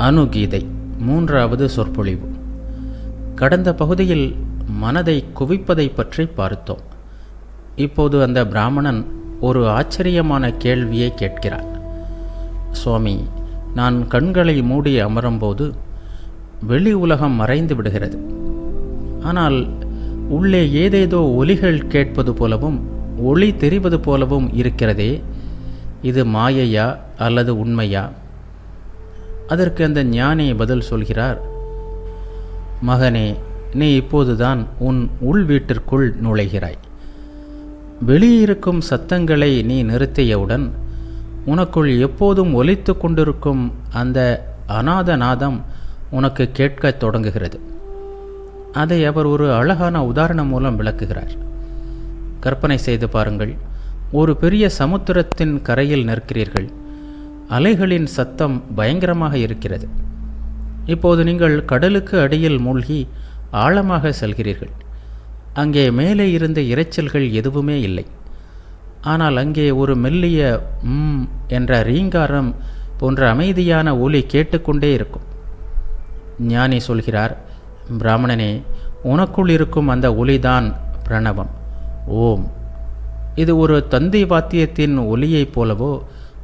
அனுகீதை மூன்றாவது சொற்பொழிவு. கடந்த பகுதியில் மனதை குவிப்பதை பற்றி பார்த்தோம். இப்போது அந்த பிராமணன் ஒரு ஆச்சரியமான கேள்வியை கேட்கிறான். சுவாமி, நான் கண்களை மூடி அமரும்போது வெளி உலகம் மறைந்து விடுகிறது. ஆனால் உள்ளே ஏதேதோ ஒலிகள் கேட்பது போலவும் ஒளி தெரிவது போலவும் இருக்கிறதே, இது மாயையா அல்லது உண்மையா? அதற்கு அந்த ஞானி பதில் சொல்கிறார். மகனே, நீ இப்போதுதான் உன் உள் வீட்டிற்குள் நுழைகிறாய். வெளியிருக்கும் சத்தங்களை நீ நிறுத்தியவுடன் உனக்குள் எப்போதும் ஒலித்து கொண்டிருக்கும் அந்த அநாதநாதம் உனக்கு கேட்கத் தொடங்குகிறது. அதை அவர் ஒரு அழகான உதாரணம் மூலம் விளக்குகிறார். கற்பனை செய்து பாருங்கள். ஒரு பெரிய சமுத்திரத்தின் கரையில் நிற்கிறீர்கள். அலைகளின் சத்தம் பயங்கரமாக இருக்கிறது. இப்போது நீங்கள் கடலுக்கு அடியில் மூழ்கி ஆழமாக செல்கிறீர்கள். அங்கே மேலே இருந்த இரைச்சல்கள் எதுவுமே இல்லை. ஆனால் அங்கே ஒரு மெல்லிய என்ற ரீங்காரம் போன்ற அமைதியான ஒலி கேட்டுக்கொண்டே இருக்கும். ஞானி சொல்கிறார், பிராமணனே, உனக்குள் இருக்கும் அந்த ஒலிதான் பிரணவம், ஓம். இது ஒரு தந்தி வாத்தியத்தின் ஒலியைப் போலவோ,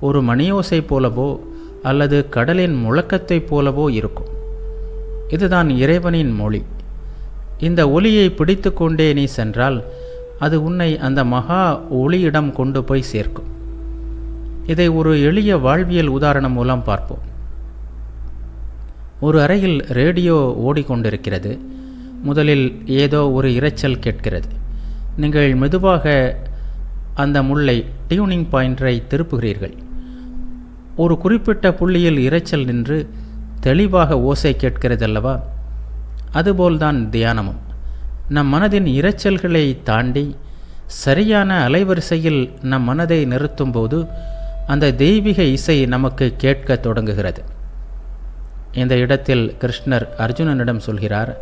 ஒரு மணியோசை போலவோ அல்லது கடலின் முழக்கத்தைப் போலவோ இருக்கும். இதுதான் இறைவனின் மொழி. இந்த ஒலியை பிடித்து கொண்டே நீ சென்றால் அது உன்னை அந்த மகா ஒளியிடம் கொண்டு போய் சேர்க்கும். இதை ஒரு எளிய வாழ்வியல் உதாரணம் மூலம் பார்ப்போம். ஒரு அறையில் ரேடியோ ஓடிக்கொண்டிருக்கிறது. முதலில் ஏதோ ஒரு இரைச்சல் கேட்கிறது. நீங்கள் மெதுவாக அந்த முள்ளை டியூனிங் பாயிண்டரை திருப்புகிறீர்கள். ஒரு குறிப்பிட்ட புள்ளியில் இரைச்சல் நின்று தெளிவாக ஓசை கேட்கிறதல்லவா? அதுபோல்தான் தியானமும். நம் மனதின் இரைச்சல்களை தாண்டி சரியான அலைவரிசையில் நம் மனதை நிறுத்தும்போது அந்த தெய்வீக இசை நமக்கு கேட்க தொடங்குகிறது. இந்த இடத்தில் கிருஷ்ணர் அர்ஜுனனிடம் சொல்கிறார்,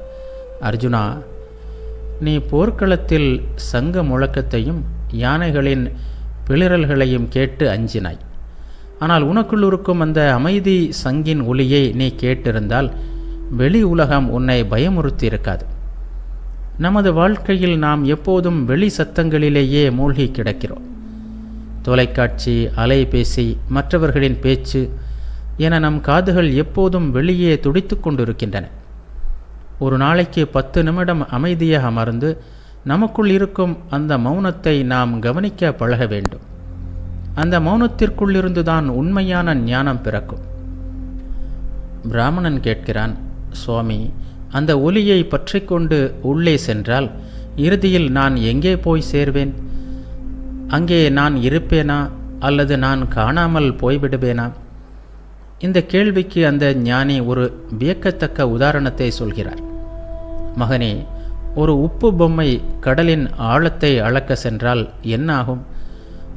அர்ஜுனா, நீ போர்க்களத்தில் சங்க முழக்கத்தையும் யானைகளின் பிளிரல்களையும் கேட்டு அஞ்சினாய். ஆனால் உனக்குள் இருக்கும் அந்த அமைதி சங்கின் ஒலியை நீ கேட்டிருந்தால் வெளி உலகம் உன்னை பயமுறுத்தி இருக்காது. நமது வாழ்க்கையில் நாம் எப்போதும் வெளி சத்தங்களிலேயே மூழ்கி கிடக்கிறோம். தொலைக்காட்சி, அலைபேசி, மற்றவர்களின் பேச்சு என நம் காதுகள் எப்போதும் வெளியே துடித்து கொண்டிருக்கின்றன. ஒரு நாளைக்கு 10 நிமிடம் அமைதியாக அமர்ந்து நமக்குள் இருக்கும் அந்த மௌனத்தை நாம் கவனிக்க பழக வேண்டும். அந்த மௌனத்திற்குள்ளிருந்துதான் உண்மையான ஞானம் பிறக்கும். பிராமணன் கேட்கிறான், சுவாமி, அந்த ஒலியை பற்றி கொண்டு உள்ளே சென்றால் இறுதியில் நான் எங்கே போய் சேர்வேன்? அங்கே நான் இருப்பேனா அல்லது நான் காணாமல் போய்விடுவேனா? இந்த கேள்விக்கு அந்த ஞானி ஒரு வியக்கத்தக்க உதாரணத்தை சொல்கிறார். மகனே, ஒரு உப்பு பொம்மை கடலின் ஆழத்தை அளக்க சென்றால் என்ன ஆகும்?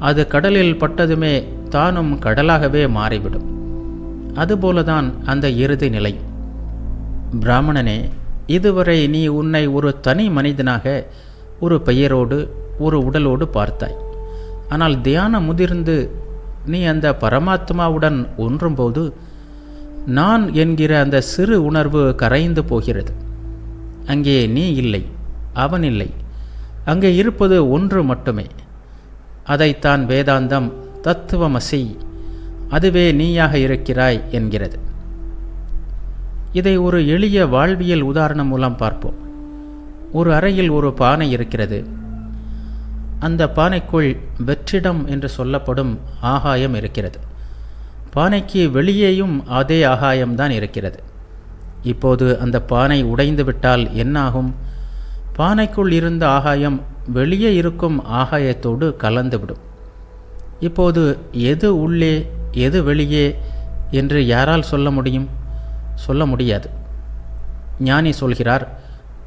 அது கடலில் பட்டதுமே தானும் கடலாகவே மாறிவிடும். அதுபோலதான் அந்த இறுதி நிலை. பிராமணனே, இதுவரை நீ உன்னை ஒரு தனி மனிதனாக, ஒரு பெயரோடு, ஒரு உடலோடு பார்த்தாய். ஆனால் தியானம் முதிர்ந்து நீ அந்த பரமாத்மாவுடன் ஒன்றும்போது நான் என்கிற அந்த சிறு உணர்வு கரைந்து போகிறது. அங்கே நீ இல்லை, அவன் இல்லை. அங்கே இருப்பது ஒன்று மட்டுமே. அதைத்தான் வேதாந்தம் தத்துவமசி, அதுவே நீயாக இருக்கிறாய் என்கிறது. இதை ஒரு எளிய வாழ்வியல் உதாரணம் மூலம் பார்ப்போம். ஒரு அறையில் ஒரு பானை இருக்கிறது. அந்த பானைக்குள் வெற்றிடம் என்று சொல்லப்படும் ஆகாயம் இருக்கிறது. பானைக்கு வெளியேயும் அதே ஆகாயம்தான் இருக்கிறது. இப்போது அந்த பானை உடைந்து விட்டால் என்னாகும்? பானைக்குள் இருந்த ஆகாயம் வெளியே இருக்கும் ஆகாயத்தோடு கலந்துவிடும். இப்போது எது உள்ளே எது வெளியே என்று யாரால் சொல்ல முடியும்? சொல்ல முடியாது. ஞானி சொல்கிறார்,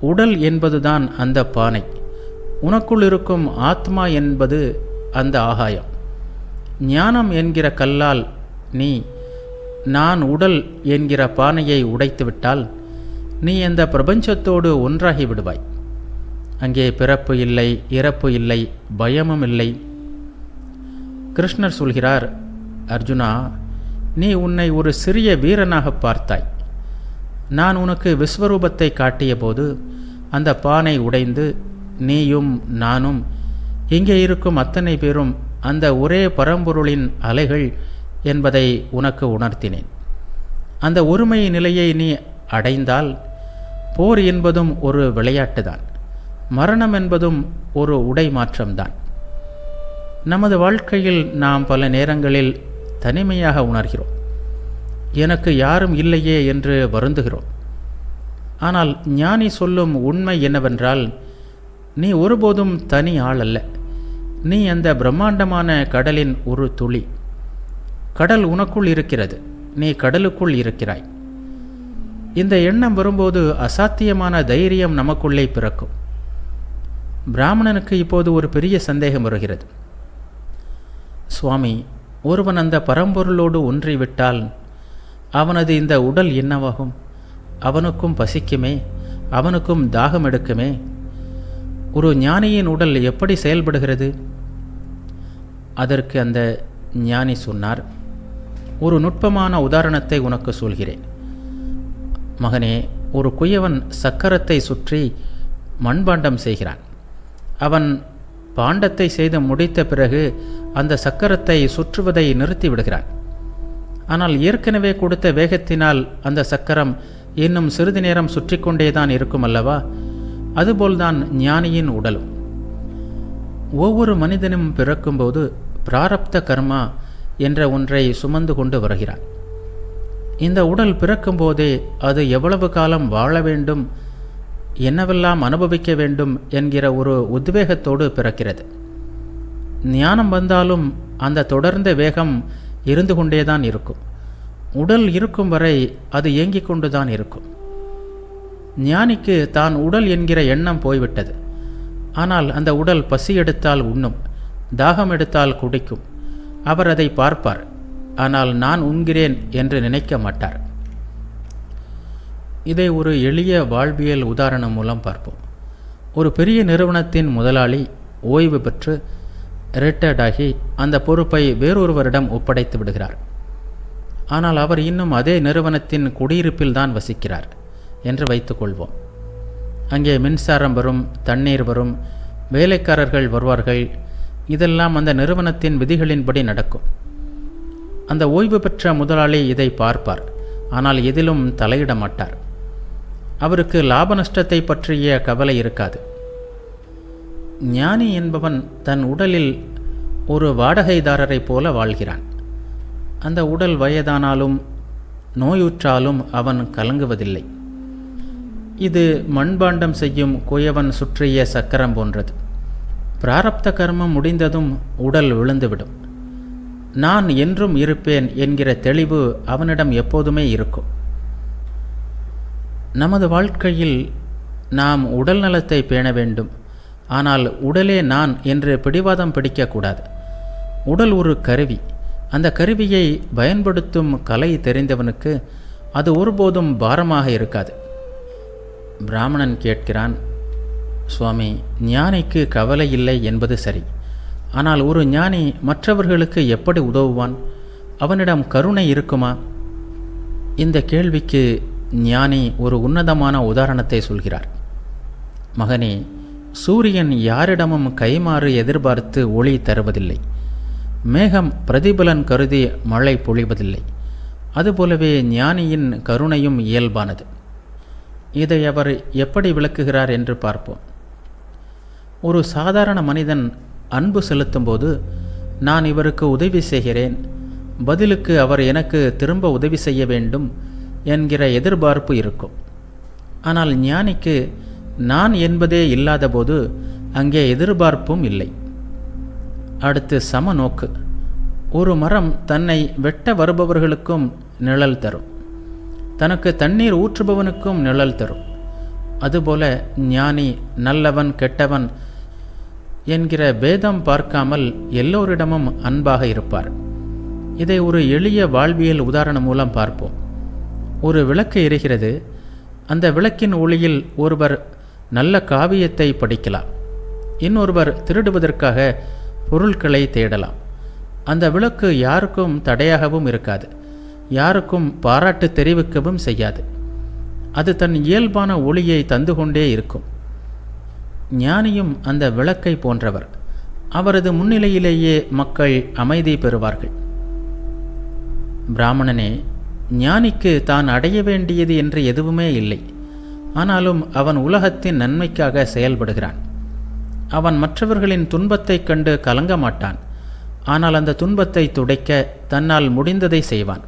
உடல் என்பதுதான் அந்த பானை. உனக்குள் இருக்கும் ஆத்மா என்பது அந்த ஆகாயம். ஞானம் என்கிற கல்லால் நீ நான் உடல் என்கிற பானையை உடைத்துவிட்டால் நீ அந்த பிரபஞ்சத்தோடு ஒன்றாகி விடுவாய். அங்கே பிறப்பு இல்லை, இறப்பு இல்லை, பயமும் இல்லை. கிருஷ்ணர் சொல்கிறார், அர்ஜுனா, நீ உன்னை ஒரு சிறிய வீரனாக பார்த்தாய். நான் உனக்கு விஸ்வரூபத்தை காட்டியபோது அந்த பானை உடைந்து நீயும் நானும் இங்கே இருக்கும் அத்தனை பேரும் அந்த ஒரே பரம்பொருளின் அலைகள் என்பதை உனக்கு உணர்த்தினேன். அந்த ஒருமை நிலையை நீ அடைந்தால் போர் என்பதும் ஒரு விளையாட்டுதான், மரணம் என்பதும் ஒரு உடை மாற்றம்தான். நமது வாழ்க்கையில் நாம் பல நேரங்களில் தனிமையாக உணர்கிறோம். எனக்கு யாரும் இல்லையே என்று வருந்துகிறோம். ஆனால் ஞானி சொல்லும் உண்மை என்னவென்றால், நீ ஒருபோதும் தனி ஆள் அல்ல. நீ அந்த பிரம்மாண்டமான கடலின் ஒரு துளி. கடல் உனக்குள் இருக்கிறது, நீ கடலுக்குள் இருக்கிறாய். இந்த எண்ணம் வரும்போது அசாத்தியமான தைரியம் நமக்குள்ளே பிறக்கும். பிராமணனுக்கு இப்போது ஒரு பெரிய சந்தேகம் வருகிறது. சுவாமி, ஒருவன் அந்த பரம்பொருளோடு ஒன்றிவிட்டால் அவனது இந்த உடல் என்னவாகும்? அவனுக்கும் பசிக்குமே, அவனுக்கும் தாகம் எடுக்குமே. ஒரு ஞானியின் உடல் எப்படி செயல்படுகிறது? அதற்கு அந்த ஞானி சொன்னார், ஒரு நுட்பமான உதாரணத்தை உனக்கு சொல்கிறேன். மகனே, ஒரு குயவன் சக்கரத்தை சுற்றி மண்பாண்டம் செய்கிறான். அவன் பாண்டத்தை செய்து முடித்த பிறகு அந்த சக்கரத்தை சுற்றுவதை நிறுத்தி விடுகிறான். ஆனால் ஏற்கனவே கொடுத்த வேகத்தினால் அந்த சக்கரம் இன்னும் சிறிது நேரம் சுற்றி கொண்டேதான் இருக்கும் அல்லவா? அதுபோல்தான் ஞானியின் உடலும். ஒவ்வொரு மனிதனும் பிறக்கும்போது பிராரப்த கர்மா என்ற ஒன்றை சுமந்து கொண்டு வருகிறான். இந்த உடல் பிறக்கும்போதே அது எவ்வளவு காலம் வாழ வேண்டும், என்னவெல்லாம் அனுபவிக்க வேண்டும் என்கிற ஒரு உத்வேகத்தோடு பிறக்கிறது. ஞானம் வந்தாலும் அந்த தொடர்ந்த வேகம் இருந்து கொண்டேதான் இருக்கும். உடல் இருக்கும் வரை அது இயங்கிக் கொண்டுதான் இருக்கும். ஞானிக்கு தான் உடல் என்கிற எண்ணம் போய்விட்டது. ஆனால் அந்த உடல் பசி எடுத்தால் உண்ணும், தாகம் எடுத்தால் குடிக்கும். அவர் அதை பார்ப்பார். ஆனால் நான் உண்கிறேன் என்று நினைக்க மாட்டார். இதை ஒரு எளிய வாழ்வியல் உதாரணம் மூலம் பார்ப்போம். ஒரு பெரிய நிறுவனத்தின் முதலாளி ஓய்வு பெற்று ரிட்டையர்டாகி அந்த பொறுப்பை வேறொருவரிடம் ஒப்படைத்து விடுகிறார். ஆனால் அவர் இன்னும் அதே நிறுவனத்தின் குடியிருப்பில் தான் வசிக்கிறார் என்று வைத்துக்கொள்வோம். அங்கே மின்சாரம் வரும், தண்ணீர் வரும், வேலைக்காரர்கள் வருவார்கள். இதெல்லாம் அந்த நிறுவனத்தின் விதிகளின்படி நடக்கும். அந்த ஓய்வு பெற்ற முதலாளி இதை பார்ப்பார். ஆனால் எதிலும் தலையிட மாட்டார். அவருக்கு லாப நஷ்டத்தை பற்றிய கவலை இருக்காது. ஞானி என்பவன் தன் உடலில் ஒரு வாடகைதாரரை போல வாழ்கிறான். அந்த உடல் வயதானாலும் நோயுற்றாலும் அவன் கலங்குவதில்லை. இது மண்பாண்டம் செய்யும் குயவன் சுற்றிய சக்கரம் போன்றது. பிராரப்த கர்மம் முடிந்ததும் உடல் விழுந்துவிடும். நான் என்றும் இருப்பேன் என்கிற தெளிவு அவனிடம் எப்போதுமே இருக்கும். நமது வாழ்க்கையில் நாம் உடல் நலத்தை பேண வேண்டும். ஆனால் உடலே நான் என்று பிடிவாதம் பிடிக்கக்கூடாது. உடல் ஒரு கருவி. அந்த கருவியை பயன்படுத்தும் கலை தெரிந்தவனுக்கு அது ஒருபோதும் பாரமாக இருக்காது. பிராமணன் கேட்கிறான், சுவாமி, ஞானிக்கு கவலை இல்லை என்பது சரி. ஆனால் ஒரு ஞானி மற்றவர்களுக்கு எப்படி உதவுவான்? அவனிடம் கருணை இருக்குமா? இந்த கேள்விக்கு ஞானி ஒரு உன்னதமான உதாரணத்தை சொல்கிறார். மகனே, சூரியன் யாரிடமும் கைமாறு எதிர்பார்த்து ஒளி தருவதில்லை. மேகம் பிரதிபலன் கருதி மழை பொழிவதில்லை. அதுபோலவே ஞானியின் கருணையும் இயல்பானது. இதை அவர் எப்படி விளக்குகிறார் என்று பார்ப்போம். ஒரு சாதாரண மனிதன் அன்பு செலுத்தும்போது நான் இவருக்கு உதவி செய்கிறேன், பதிலுக்கு அவர் எனக்கு திரும்ப உதவி செய்ய வேண்டும் என்கிற எதிர்பார்ப்பு இருக்கும். ஆனால் ஞானிக்கு நான் என்பதே இல்லாதபோது அங்கே எதிர்பார்ப்பும் இல்லை. அடுத்து சமநோக்கு. ஒரு மரம் தன்னை வெட்ட வருபவர்களுக்கும் நிழல் தரும், தனக்கு தண்ணீர் ஊற்றுபவனுக்கும் நிழல் தரும். அதுபோல ஞானி நல்லவன் கெட்டவன் என்கிற பேதம் பார்க்காமல் எல்லோரிடமும் அன்பாக இருப்பார். இதை ஒரு எளிய வாழ்வியல் உதாரணம் மூலம் பார்ப்போம். ஒரு விளக்கு எரிகிறது. அந்த விளக்கின் ஒளியில் ஒருவர் நல்ல காவியத்தை படிக்கலாம், இன்னொருவர் திருடுவதற்காக பொருட்களை தேடலாம். அந்த விளக்கு யாருக்கும் தடையாகவும் இருக்காது. யாருக்கும் பாராட்டு தெரிவிக்கவும் செய்யாது. அது தன் இயல்பான ஒளியை தந்து கொண்டே இருக்கும். ஞானியும் அந்த விளக்கை போன்றவர். அவரது முன்னிலையிலேயே மக்கள் அமைதி பெறுவார்கள். பிராமணனே, ஞானிக்கு தான் அடைய வேண்டியது என்று எதுவுமே இல்லை. ஆனாலும் அவன் உலகத்தின் நன்மைக்காக செயல்படுகிறான். அவன் மற்றவர்களின் துன்பத்தைக் கண்டு கலங்க மாட்டான். ஆனால் அந்த துன்பத்தை துடைக்க தன்னால் முடிந்ததை செய்வான்.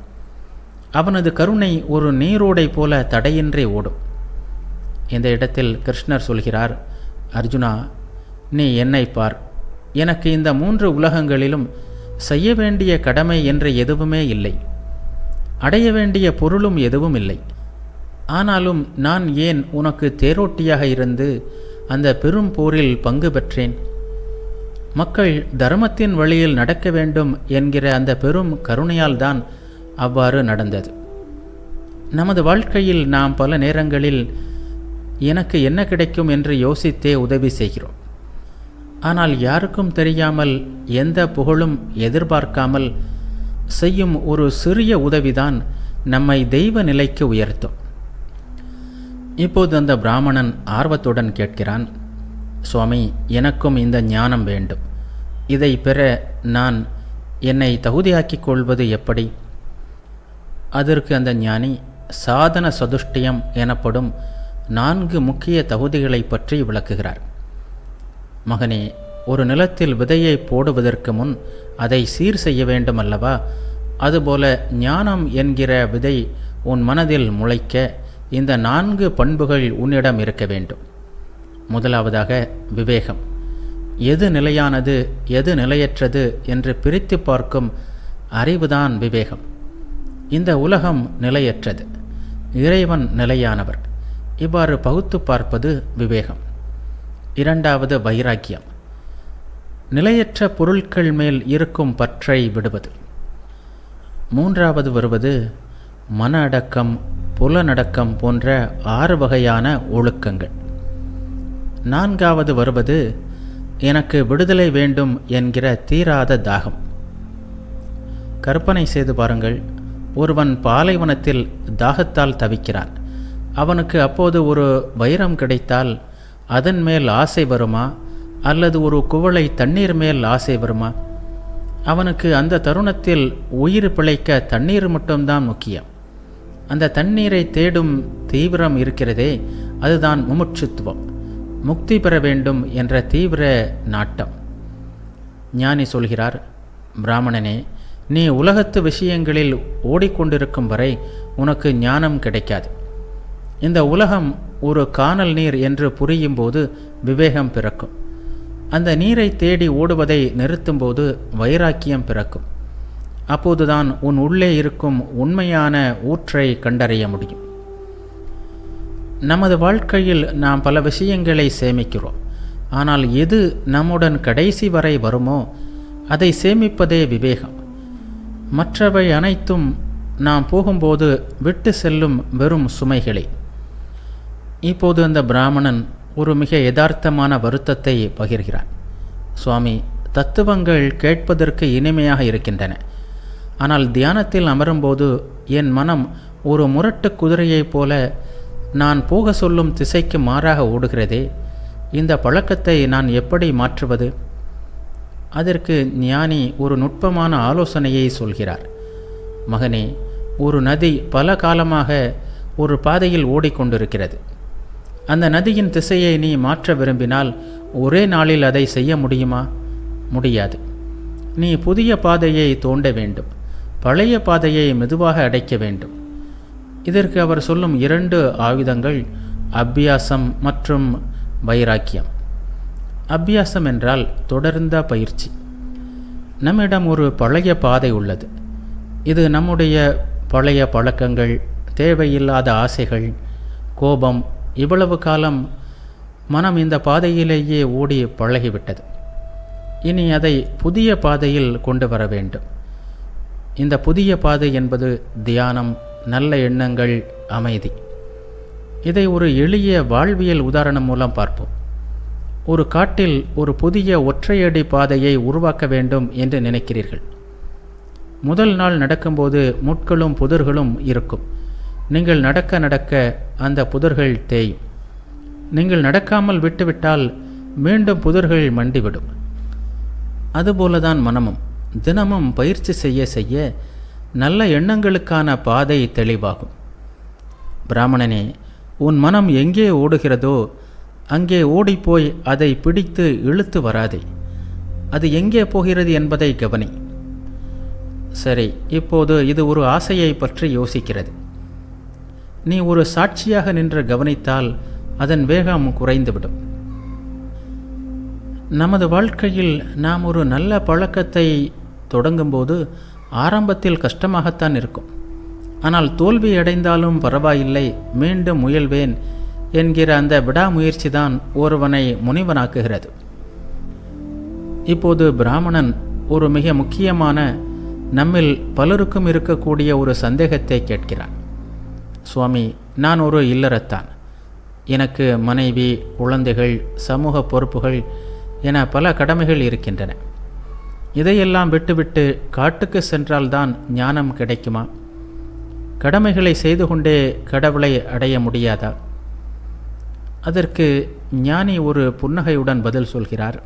அவனது கருணை ஒரு நீரோடை போல தடையின்றி ஓடும். இந்த இடத்தில் கிருஷ்ணர் சொல்கிறார், அர்ஜுனா, நீ என்னை பார். எனக்கு இந்த 3 உலகங்களிலும் செய்ய வேண்டிய கடமை என்று எதுவுமே இல்லை. அடைய வேண்டிய பொருளும் எதுவும் இல்லை. ஆனாலும் நான் ஏன் உனக்கு தேரோட்டியாக இருந்து அந்த பெரும் போரில் பங்கு பெற்றேன்? மக்கள் தர்மத்தின் வழியில் நடக்க வேண்டும் என்கிற அந்த பெரும் கருணையால் தான் அவ்வாறு நடந்தது. நமது வாழ்க்கையில் நாம் பல நேரங்களில் எனக்கு என்ன கிடைக்கும் என்று யோசித்தே உதவி செய்கிறோம். ஆனால் யாருக்கும் தெரியாமல், எந்த புகழும் எதிர்பார்க்காமல் செய்யும் ஒரு சிறிய உதவிதான் நம்மை தெய்வ நிலைக்கு உயர்த்தும். இப்போது அந்த பிராமணன் ஆர்வத்துடன் கேட்கிறான், சுவாமி, எனக்கும் இந்த ஞானம் வேண்டும். இதை பெற நான் என்னை தகுதியாக்கிக் கொள்வது எப்படி? அதற்கு அந்த ஞானி சாதன சதுஷ்டியம் எனப்படும் 4 முக்கிய தகுதிகளை பற்றி விளக்குகிறார். மகனே, ஒரு நிலத்தில் விதையை போடுவதற்கு முன் அதை சீர் செய்ய வேண்டும் அல்லவா? அதுபோல ஞானம் என்கிற விதை உன் மனதில் முளைக்க இந்த 4 பண்புகள் உன்னிடம் இருக்க வேண்டும். முதலாவதாக விவேகம். எது நிலையானது, எது நிலையற்றது என்று பிரித்து பார்க்கும் அறிவுதான் விவேகம். இந்த உலகம் நிலையற்றது, இறைவன் நிலையானவர். இவ்வாறு பகுத்து பார்ப்பது விவேகம். இரண்டாவது வைராக்கியம். நிலையற்ற பொருட்கள் மேல் இருக்கும் பற்றை விடுவது. மூன்றாவது வருவது மன அடக்கம், புலனடக்கம் போன்ற 6 வகையான ஒழுக்கங்கள். நான்காவது வருவது எனக்கு விடுதலை வேண்டும் என்கிற தீராத தாகம். கற்பனை செய்து பாருங்கள், ஒருவன் பாலைவனத்தில் தாகத்தால் தவிக்கிறான். அவனுக்கு அப்போது ஒரு வைரம் கிடைத்தால் அதன் மேல் ஆசை வருமா, அல்லது ஒரு குவளை தண்ணீர் மேல் ஆசை வருமா? அவனுக்கு அந்த தருணத்தில் உயிர் பிழைக்க தண்ணீர் மட்டும்தான் முக்கியம். அந்த தண்ணீரை தேடும் தீவிரம் இருக்கிறதே, அதுதான் முமுட்சுத்துவம், முக்தி பெற வேண்டும் என்ற தீவிர நாட்டம். ஞானி சொல்கிறார், பிராமணனே, நீ உலகத்து விஷயங்களில் ஓடிக்கொண்டிருக்கும் வரை உனக்கு ஞானம் கிடைக்காது. இந்த உலகம் ஒரு கானல் நீர் என்று புரியும்போது விவேகம் பிறக்கும். அந்த நீரை தேடி ஓடுவதை நிறுத்தும்போது வைராக்கியம் பிறக்கும். அப்போதுதான் உன் உள்ளே இருக்கும் உண்மையான ஊற்றை கண்டறிய முடியும். நமது வாழ்க்கையில் நாம் பல விஷயங்களை சேமிக்கிறோம். ஆனால் எது நம்முடன் கடைசி வரை வருமோ அதை சேமிப்பதே விவேகம். மற்றவை அனைத்தும் நாம் போகும்போது விட்டு செல்லும் வெறும் சுமைகளை. இப்போது அந்த பிராமணன் ஒரு மிக யதார்த்தமான வருத்தத்தை பகிர்கிறான். சுவாமி, தத்துவங்கள் கேட்பதற்கு இனிமையாக இருக்கின்றன. ஆனால் தியானத்தில் அமரும்போது என் மனம் ஒரு முரட்டு குதிரையைப் போல நான் போக சொல்லும் திசைக்கு மாறாக ஓடுகிறதே. இந்த பழக்கத்தை நான் எப்படி மாற்றுவது? அதற்கு ஞானி ஒரு நுட்பமான ஆலோசனையை சொல்கிறார். மகனே, ஒரு நதி பல காலமாக ஒரு பாதையில் ஓடிக்கொண்டிருக்கிறது. அந்த நதியின் திசையை நீ மாற்ற விரும்பினால் ஒரே நாளில் அதை செய்ய முடியுமா? முடியாது. நீ புதிய பாதையை தோண்ட வேண்டும். பழைய பாதையை மெதுவாக அடைக்க வேண்டும். இதற்கு அவர் சொல்லும் 2 ஆயுதங்கள் அபியாசம் மற்றும் வைராக்கியம். அபியாசம் என்றால் தொடர்ந்த பயிற்சி. நம்மிடம் ஒரு பழைய பாதை உள்ளது. இது நம்முடைய பழைய பழக்கங்கள், தேவையில்லாத ஆசைகள், கோபம். இவ்வளவு காலம் மனம் இந்த பாதையிலேயே ஓடி பழகிவிட்டது. இனி அதை புதிய பாதையில் கொண்டு வர வேண்டும். இந்த புதிய பாதை என்பது தியானம், நல்ல எண்ணங்கள், அமைதி. இதை ஒரு எளிய வாழ்வியல் உதாரணம் மூலம் பார்ப்போம். ஒரு காட்டில் ஒரு புதிய ஒற்றையடி பாதையை உருவாக்க வேண்டும் என்று நினைக்கிறீர்கள். முதல் நாள் நடக்கும்போது முட்களும் புதர்களும் இருக்கும். நீங்கள் நடக்க நடக்க அந்த புதர்கள் தேயும். நீங்கள் நடக்காமல் விட்டுவிட்டால் மீண்டும் புதர்கள் மண்டிவிடும். அதுபோலதான் மனமும் தினமும் பயிற்சி செய்ய செய்ய நல்ல எண்ணங்களுக்கான பாதை தெளிவாகும். பிராமணனே, உன் மனம் எங்கே ஓடுகிறதோ அங்கே ஓடிப்போய் அதை பிடித்து இழுத்து வராதே. அது எங்கே போகிறது என்பதை கவனி. சரி, இப்போது இது ஒரு ஆசையை பற்றி யோசிக்கிறது. நீ ஒரு சாட்சியாக நின்று கவனித்தால் அதன் வேகம் குறைந்துவிடும். நமது வாழ்க்கையில் நாம் ஒரு நல்ல பழக்கத்தை தொடங்கும்போது ஆரம்பத்தில் கஷ்டமாகத்தான் இருக்கும். ஆனால் தோல்வி அடைந்தாலும் பரவாயில்லை, மீண்டும் முயல்வேன் என்கிற அந்த விடாமுயற்சி தான் ஒருவனை முனிவனாக்குகிறது. இப்போது பிராமணன் ஒரு மிக முக்கியமான, நம்மில் பலருக்கும் இருக்கக்கூடிய ஒரு சந்தேகத்தை கேட்கிறான். சுவாமி, நான் ஒரு இல்லறத்தான். எனக்கு மனைவி, குழந்தைகள், சமூக பொறுப்புகள் என பல கடமைகள் இருக்கின்றன. இதையெல்லாம் விட்டுவிட்டு காட்டுக்கு சென்றால்தான் ஞானம் கிடைக்குமா? கடமைகளை செய்து கொண்டே கடவுளை அடைய முடியாதா? அதற்கு ஞானி ஒரு புன்னகையுடன் பதில் சொல்கிறார்.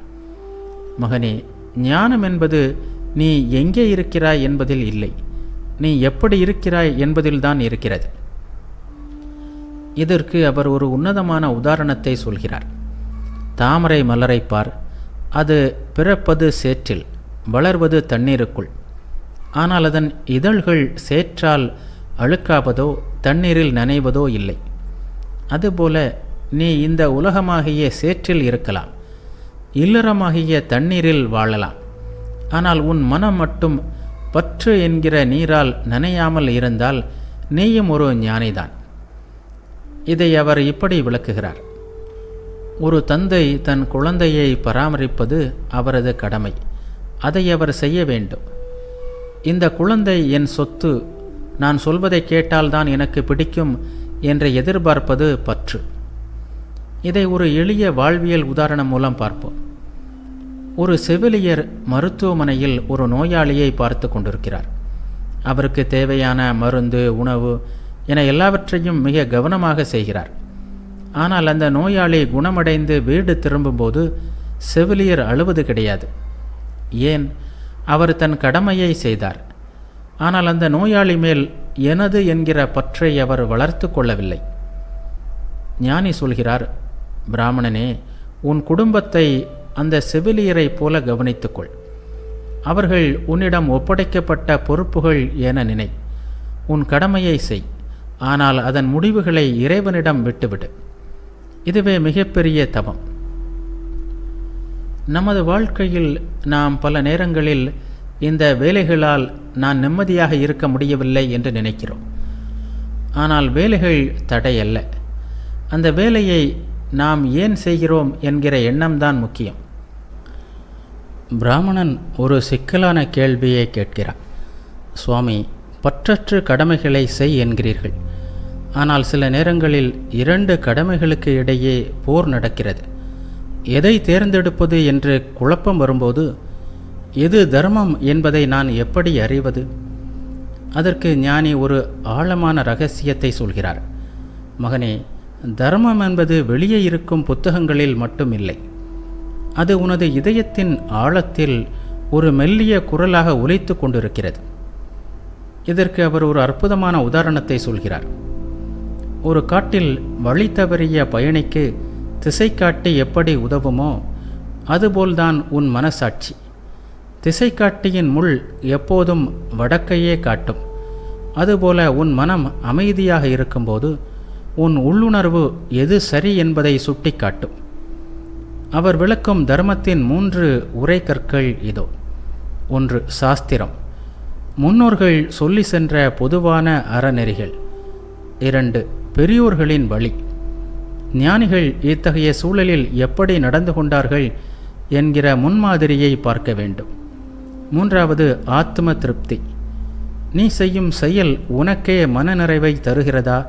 மகனே, ஞானம் என்பது நீ எங்கே இருக்கிறாய் என்பதில் இல்லை, நீ எப்படி இருக்கிறாய் என்பதில்தான் இருக்கிறது. இதற்கு அவர் ஒரு உன்னதமான உதாரணத்தை சொல்கிறார். தாமரை மலரை பார், அது பிறப்பது சேற்றில், வளர்வது தண்ணீருக்குள். ஆனால் அதன் இதழ்கள் சேற்றால் அழுக்காவதோ தண்ணீரில் நனைவதோ இல்லை. அதுபோல நீ இந்த உலகமாகிய சேற்றில் இருக்கலாம், இல்லறமாகிய தண்ணீரில் வாழலாம். ஆனால் உன் மனம் மட்டும் பற்று என்கிற நீரால் நனையாமல் இருந்தால் நீயும் ஒரு ஞானிதான். இதை அவர் இப்படி விளக்குகிறார். ஒரு தந்தை தன் குழந்தையை பராமரிப்பது அவரது கடமை. அதை அவர் செய்ய வேண்டும். இந்த குழந்தை என் சொத்து, நான் சொல்வதை கேட்டால்தான் எனக்கு பிடிக்கும் என்று எதிர்பார்ப்பது பற்று. இதை ஒரு எளிய வாழ்வியல் உதாரணம் மூலம் பார்ப்போம். ஒரு செவிலியர் மருத்துவமனையில் ஒரு நோயாளியை பார்த்து கொண்டிருக்கிறார். அவருக்கு தேவையான மருந்து, உணவு என எல்லாவற்றையும் மிக கவனமாக செய்கிறார். ஆனால் அந்த நோயாளி குணமடைந்து வீடு திரும்பும்போது செவிலியர் அழுவது கிடையாது. ஏன்? அவர் தன் கடமையை செய்தார். ஆனால் அந்த நோயாளி மேல் எனது என்கிற பற்றை அவர் வளர்த்து கொள்ளவில்லை. ஞானி சொல்கிறார், பிராமணனே, உன் குடும்பத்தை அந்த செவிலியரை போல கவனித்துக்கொள். அவர்கள் உன்னிடம் ஒப்படைக்கப்பட்ட பொறுப்புகள் என நினை. உன் கடமையை செய், ஆனால் அதன் முடிவுகளை இறைவனிடம் விட்டுவிடு. இதுவே மிகப்பெரிய தவம். நமது வாழ்க்கையில் நாம் பல நேரங்களில் இந்த வேலைகளால் நான் நிம்மதியாக இருக்க முடியவில்லை என்று நினைக்கிறோம். ஆனால் வேலைகள் தடையல்ல. அந்த வேலையை நாம் ஏன் செய்கிறோம் என்கிற எண்ணம்தான் முக்கியம். பிராமணன் ஒரு சிக்கலான கேள்வியை கேட்கிறான். சுவாமி, பற்றற்று கடமைகளை செய் என்கிறீர்கள். ஆனால் சில நேரங்களில் 2 கடமைகளுக்கு இடையே போர் நடக்கிறது. எதை தேர்ந்தெடுப்பது என்று குழப்பம் வரும்போது எது தர்மம் என்பதை நான் எப்படி அறிவது? அதற்கு ஞானி ஒரு ஆழமான இரகசியத்தை சொல்கிறார். மகனே, தர்மம் என்பது வெளியே இருக்கும் புத்தகங்களில் மட்டும் இல்லை. அது உனது இதயத்தின் ஆழத்தில் ஒரு மெல்லிய குரலாக ஒலித்து கொண்டிருக்கிறது. இதற்கு அவர் ஒரு அற்புதமான உதாரணத்தை சொல்கிறார். ஒரு காட்டில் வழி தவறிய பயணிக்கு திசை காட்டி எப்படி உதவுமோ அதுபோல்தான் உன் மனசாட்சி. திசைக்காட்டியின் முள் எப்போதும் வடக்கையே காட்டும். அதுபோல உன் மனம் அமைதியாக இருக்கும்போது உன் உள்ளுணர்வு எது சரி என்பதை சுட்டி காட்டும். அவர் விளக்கும் தர்மத்தின் 3 உரை கற்கள் இதோ. 1. சாஸ்திரம், முன்னோர்கள் சொல்லி சென்ற பொதுவான அறநெறிகள். 2. பெரியோர்களின் வழி, ஞானிகள் இத்தகைய சூழலில் எப்படி நடந்து கொண்டார்கள் என்கிற முன்மாதிரியை பார்க்க வேண்டும். 3. ஆத்ம திருப்தி, நீ செய்யும் செயல் உனக்கே மனநிறைவை தருகிறதா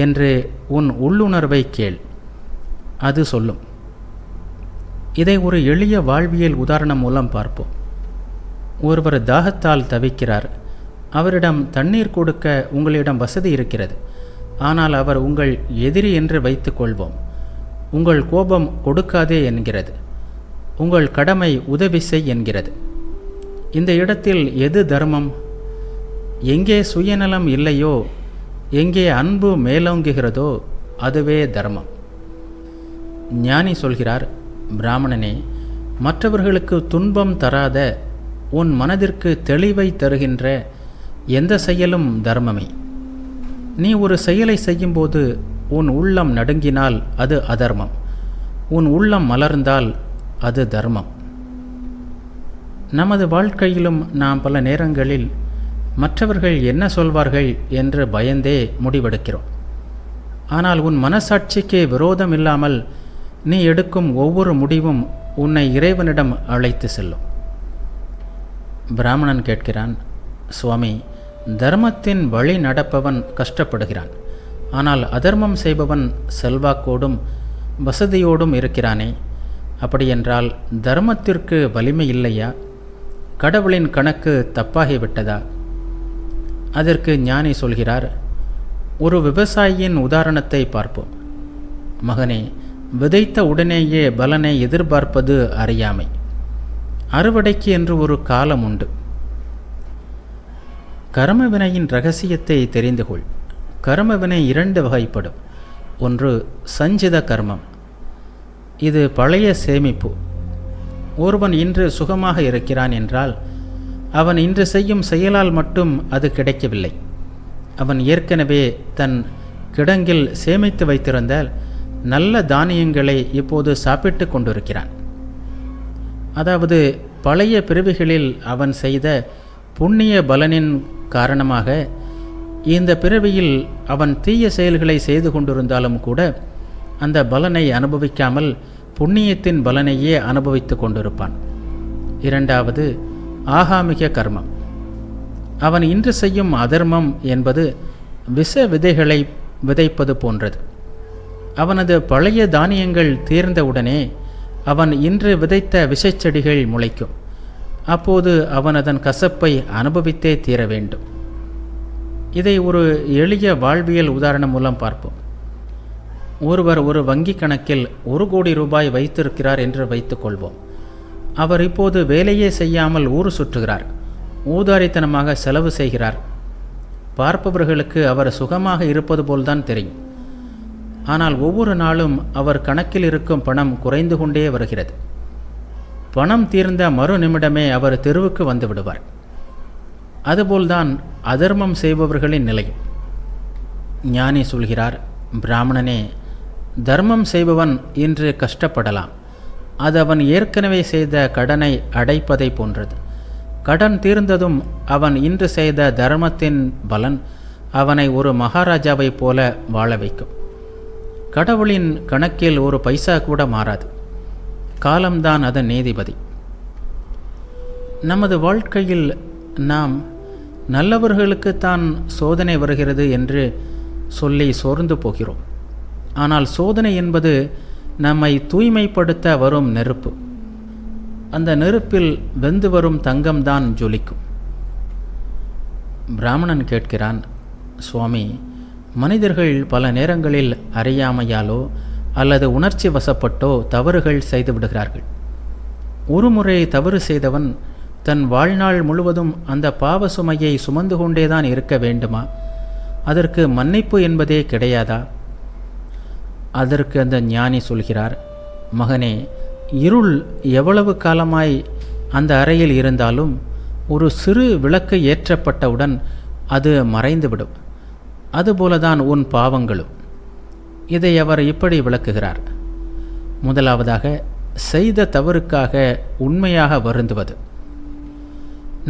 என்று உன் உள்ளுணர்வை கேள், அது சொல்லும். இதை ஒரு எளிய வாழ்வியல் உதாரணம் மூலம் பார்ப்போம். ஒருவர் தாகத்தால் தவிக்கிறார். அவரிடம் தண்ணீர் கொடுக்க உங்களிடம் வசதி இருக்கிறது. ஆனால் அவர் உங்கள் எதிரி என்று வைத்து கொள்வோம். உங்கள் கோபம் கொடுக்காதே என்கிறது. உங்கள் கடமை உதவி செய் என்கிறது. இந்த இடத்தில் எது தர்மம்? எங்கே சுயநலம் இல்லையோ, எங்கே அன்பு மேலோங்குகிறதோ அதுவே தர்மம். ஞானி சொல்கிறார், பிராமணனே, மற்றவர்களுக்கு துன்பம் தராத, உன் மனதிற்கு தெளிவை தருகின்ற எந்த செயலும் தர்மமே. நீ ஒரு செயலை செய்யும்போது உன் உள்ளம் நடுங்கினால் அது அதர்மம். உன் உள்ளம் மலர்ந்தால் அது தர்மம். நமது வாழ்க்கையிலும் நாம் பல நேரங்களில் மற்றவர்கள் என்ன சொல்வார்கள் என்று பயந்தே முடிவெடுக்கிறோம். ஆனால் உன் மனசாட்சிக்கு விரோதம் இல்லாமல் நீ எடுக்கும் ஒவ்வொரு முடிவும் உன்னை இறைவனிடம் அழைத்து செல்லும். பிராமணன் கேட்கிறான், சுவாமி, தர்மத்தின் வழி நடப்பவன் கஷ்டப்படுகிறான். ஆனால் அதர்மம் செய்பவன் செல்வாக்கோடும் வசதியோடும் இருக்கிறானே. அப்படியென்றால் தர்மத்திற்கு வலிமை இல்லையா? கடவுளின் கணக்கு தப்பாகிவிட்டதா? அதற்கு ஞானி சொல்கிறார், ஒரு விவசாயியின் உதாரணத்தை பார்ப்போம். மகனே, விதைத்த உடனேயே பலனை எதிர்பார்ப்பது அறியாமை. அறுவடைக்கு என்று ஒரு காலம் உண்டு. கர்மவினையின் இரகசியத்தை தெரிந்து கொள். கர்மவினை 2 வகைப்படும். ஒன்று சஞ்சித கர்மம். இது பழைய சேமிப்பு. ஒருவன் இன்று சுகமாக இருக்கிறான் என்றால் அவன் இன்று செய்யும் செயலால் மட்டும் அது கிடைக்கவில்லை. அவன் ஏற்கனவே தன் கிடங்கில் சேமித்து வைத்திருந்த நல்ல தானியங்களை இப்போது சாப்பிட்டு கொண்டிருக்கிறான். அதாவது பழைய பிறவிகளில் அவன் செய்த புண்ணிய பலனின் காரணமாக இந்த பிறவியில் அவன் தீய செயல்களை செய்து கொண்டிருந்தாலும் கூட அந்த பலனை அனுபவிக்காமல் புண்ணியத்தின் பலனையே அனுபவித்து கொண்டிருப்பான். இரண்டாவது ஆகாமிக கர்மம். அவன் இன்று செய்யும் அதர்மம் என்பது விஷ விதைகளை விதைப்பது போன்றது. அவனது பழைய தானியங்கள் தீர்ந்தவுடனே அவன் இன்று விதைத்த விஷச்செடிகள் முளைக்கும். அப்போது அவன் அதன் கசப்பை அனுபவித்தே தீர வேண்டும். இதை ஒரு எளிய வாழ்வியல் உதாரணம் மூலம் பார்ப்போம். ஒருவர் ஒரு வங்கி கணக்கில் 1 கோடி ரூபாய் வைத்திருக்கிறார் என்று வைத்துக் கொள்வோம். அவர் இப்போது வேலையே செய்யாமல் ஊர் சுற்றுகிறார். ஊதாரித்தனமாக செலவு செய்கிறார். பார்ப்பவர்களுக்கு அவர் சுகமாக இருப்பது போல்தான் தெரியும். ஆனால் ஒவ்வொரு நாளும் அவர் கணக்கில் இருக்கும் பணம் குறைந்து கொண்டே வருகிறது. பணம் தீர்ந்த மறு நிமிடமே அவர் தெருவுக்கு வந்து விடுவார். அதுபோல்தான் அதர்மம் செய்பவர்களின் நிலையும். ஞானி சொல்கிறார், பிராமணனே, தர்மம் செய்பவன் இன்று கஷ்டப்படலாம். அது அவன் ஏற்கனவே செய்த கடனை அடைப்பதை போன்றது. கடன் தீர்ந்ததும் அவன் இன்று செய்த தர்மத்தின் பலன் அவனை ஒரு மகாராஜாவைப் போல வாழ வைக்கும். கடவுளின் கணக்கில் ஒரு பைசா கூட மாறாது. காலம்தான் அதன் நீதிபதி. நமது வாழ்க்கையில் நாம் நல்லவர்களுக்குத்தான் சோதனை வருகிறது என்று சொல்லி சோர்ந்து போகிறோம். ஆனால் சோதனை என்பது நம்மை தூய்மைப்படுத்த வரும் நெருப்பு. அந்த நெருப்பில் வெந்து வரும் தங்கம்தான் ஜொலிக்கும். பிராமணன் கேட்கிறான், சுவாமி, மனிதர்கள் பல நேரங்களில் அறியாமையாலோ அல்லது உணர்ச்சி வசப்பட்டோ தவறுகள் செய்து விடுகிறார்கள். ஒரு முறை தவறு செய்தவன் தன் வாழ்நாள் முழுவதும் அந்த பாவ சுமையை சுமந்து கொண்டேதான் இருக்க வேண்டுமா? அதற்கு மன்னிப்பு என்பதே கிடையாதா? அதற்கு அந்த ஞானி சொல்கிறார், மகனே, இருள் எவ்வளவு காலமாய் அந்த அறையில் இருந்தாலும் ஒரு சிறு விளக்கு ஏற்றப்பட்டவுடன் அது மறைந்துவிடும். அதுபோலதான் உன் பாவங்களும். இதை அவர் இப்படி விளக்குகிறார். முதலாவதாக, செய்த தவறுக்காக உண்மையாக வருந்துவது.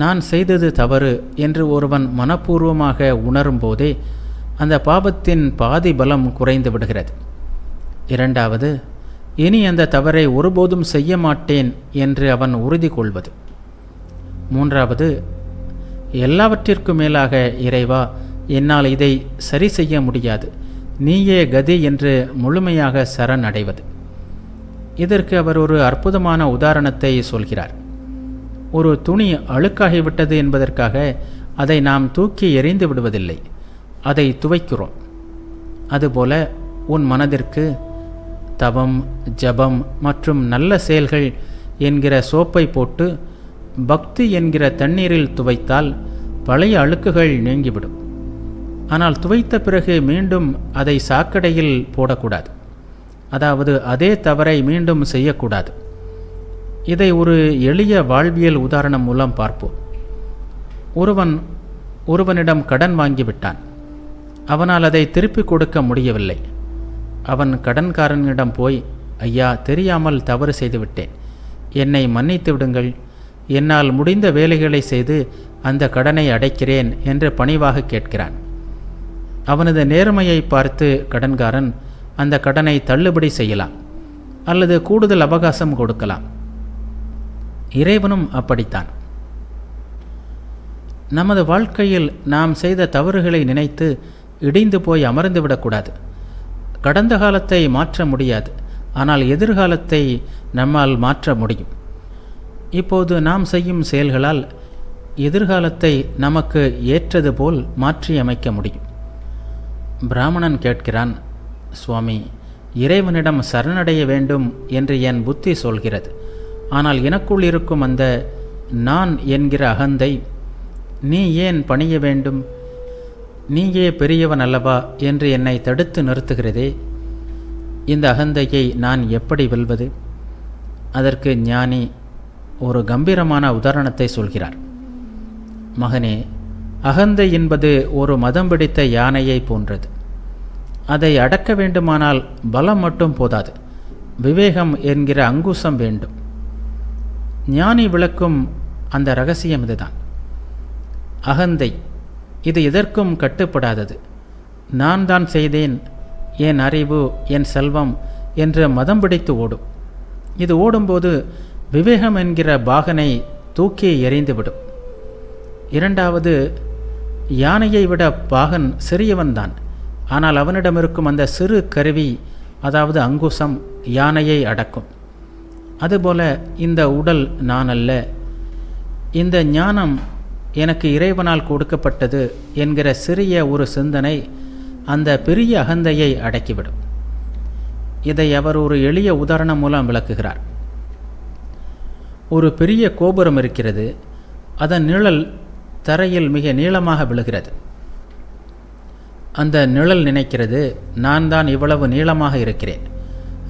நான் செய்தது தவறு என்று ஒருவன் மனப்பூர்வமாக உணரும் போதே அந்த பாவத்தின் பாதி பலம் குறைந்து விடுகிறது. இரண்டாவது, இனி அந்த தவறை ஒருபோதும் செய்ய மாட்டேன் என்று அவன் உறுதி கொள்வது. மூன்றாவது, எல்லாவற்றிற்கும் மேலாக, இறைவா, என்னால் இதை சரி செய்ய முடியாது, நீயே கதி என்று முழுமையாக சரண் அடைவது. இதற்கு அவர் ஒரு அற்புதமான உதாரணத்தை சொல்கிறார். ஒரு துணி அழுக்காகிவிட்டது என்பதற்காக அதை நாம் தூக்கி எறிந்து விடுவதில்லை, அதை துவைக்கிறோம். அதுபோல உன் மனதிற்கு தவம், ஜபம் மற்றும் நல்ல செயல்கள் என்கிற சோப்பை போட்டு பக்தி என்கிற தண்ணீரில் துவைத்தால் பழைய அழுக்குகள் நீங்கிவிடும். ஆனால் துவைத்த பிறகு மீண்டும் அதை சாக்கடையில் போடக்கூடாது. அதாவது அதே தவறை மீண்டும் செய்யக்கூடாது. இதை ஒரு எளிய வாழ்வியல் உதாரணம் மூலம் பார்ப்போம். ஒருவனிடம் கடன் வாங்கிவிட்டான். அவனால் அதை திருப்பி கொடுக்க முடியவில்லை. அவன் கடன்காரனிடம் போய், ஐயா, தெரியாமல் தவறு செய்துவிட்டேன், என்னை மன்னித்து விடுங்கள், என்னால் முடிந்த வேலைகளை செய்து அந்த கடனை அடைக்கிறேன் என்று பணிவாக கேட்கிறான். அவனது நேர்மையை பார்த்து கடன்காரன் அந்த கடனை தள்ளுபடி செய்யலாம் அல்லது கூடுதல் அவகாசம் கொடுக்கலாம். இறைவனும் அப்படித்தான். நமது வாழ்க்கையில் நாம் செய்த தவறுகளை நினைத்து இடிந்து போய் அமர்ந்து விடக்கூடாது. கடந்த காலத்தை மாற்ற முடியாது, ஆனால் எதிர்காலத்தை நம்மால் மாற்ற முடியும். இப்போது நாம் செய்யும் செயல்களால் எதிர்காலத்தை நமக்கு ஏற்றது போல் மாற்றியமைக்க முடியும். பிராமணன் கேட்கிறான், சுவாமி, இறைவனிடம் சரணடைய வேண்டும் என்று என் புத்தி சொல்கிறது. ஆனால் எனக்குள் இருக்கும் அந்த நான் என்கிற அகந்தை, நீ ஏன் பணிய வேண்டும், நீயே பெரியவன் அல்லவா என்று என்னை தடுத்து நிறுத்துகிறதே. இந்த அகந்தையை நான் எப்படி வெல்வது? அதற்கு ஞானி ஒரு கம்பீரமான உதாரணத்தை சொல்கிறார். மகனே, அகந்தை என்பது ஒரு மதம் பிடித்த யானையை போன்றது. அதை அடக்க வேண்டுமானால் பலம் மட்டும் போதாது, விவேகம் என்கிற அங்குசம் வேண்டும். ஞானி விளக்கும் அந்த இரகசியம் இதுதான். அகந்தை இது எதற்கும் கட்டுப்படாதது. நான் தான் செய்தேன், என் அறிவு, என் செல்வம் என்று மதம் பிடித்து ஓடும். இது ஓடும்போது விவேகம் என்கிற பாகனை தூக்கி எறிந்துவிடும். இரண்டாவது, யானையை விட பாகன் சிறியவன்தான். ஆனால் அவனிடம் இருக்கும் அந்த சிறு கருவி, அதாவது அங்குசம், யானையை அடக்கும். அதுபோல இந்த உடல் நான் அல்ல, இந்த ஞானம் எனக்கு இறைவனால் கொடுக்கப்பட்டது என்கிற சிறிய ஒரு சிந்தனை அந்த பெரிய அகந்தையை அடக்கிவிடும். இதை அவர் ஒரு எளிய உதாரணம் மூலம் விளக்குகிறார். ஒரு பெரிய கோபுரம் இருக்கிறது. அதன் நிழல் தரையில் மிக நீளமாக விழுகிறது. அந்த நிழல் நினைக்கிறது, நான் தான் இவ்வளவு நீளமாக இருக்கிறேன்,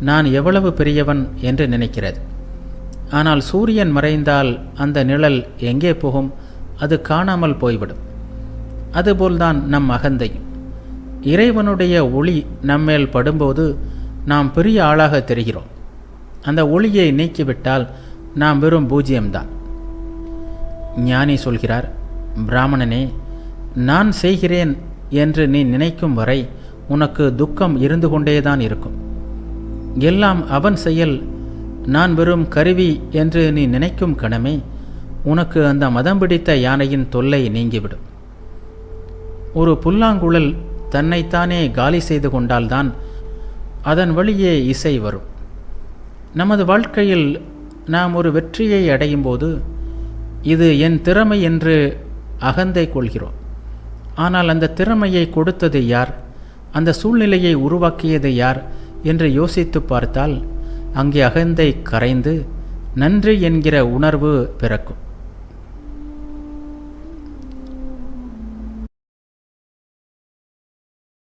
நான் எவ்வளவு பெரியவன் என்று நினைக்கிறது. ஆனால் சூரியன் மறைந்தால் அந்த நிழல் எங்கே போகும்? அது காணாமல் போய்விடும். அதுபோல்தான் நம் அகந்தை. இறைவனுடைய ஒளி நம்மேல் படும்போது நாம் பெரிய ஆளாக தெரிகிறோம். அந்த ஒளியை நீக்கிவிட்டால் நாம் வெறும் பூஜ்யம்தான். ஞானி சொல்கிறார், பிராமணனே, நான் செய்கிறேன் என்று நீ நினைக்கும் வரை உனக்கு துக்கம் இருந்து கொண்டேதான் இருக்கும். எல்லாம் அவன் செயல், நான் வெறும் கருவி என்று நீ நினைக்கும் கணமே உனக்கு அந்த மதம் பிடித்த யானையின் தொல்லை நீங்கிவிடும். ஒரு புல்லாங்குழல் தன்னைத்தானே காலி செய்து கொண்டால்தான் அதன் வழியே இசை வரும். நமது வாழ்க்கையில் நாம் ஒரு வெற்றியை அடையும் போது இது என் திறமை என்று அகந்தை கொள்கிறோம். ஆனால் அந்த திறமையை கொடுத்தது யார், அந்த சூழ்நிலையை உருவாக்கியது யார் என்று யோசித்து பார்த்தால் அங்கே அகந்தை கரைந்து நன்றி என்கிற உணர்வு பிறக்கும்.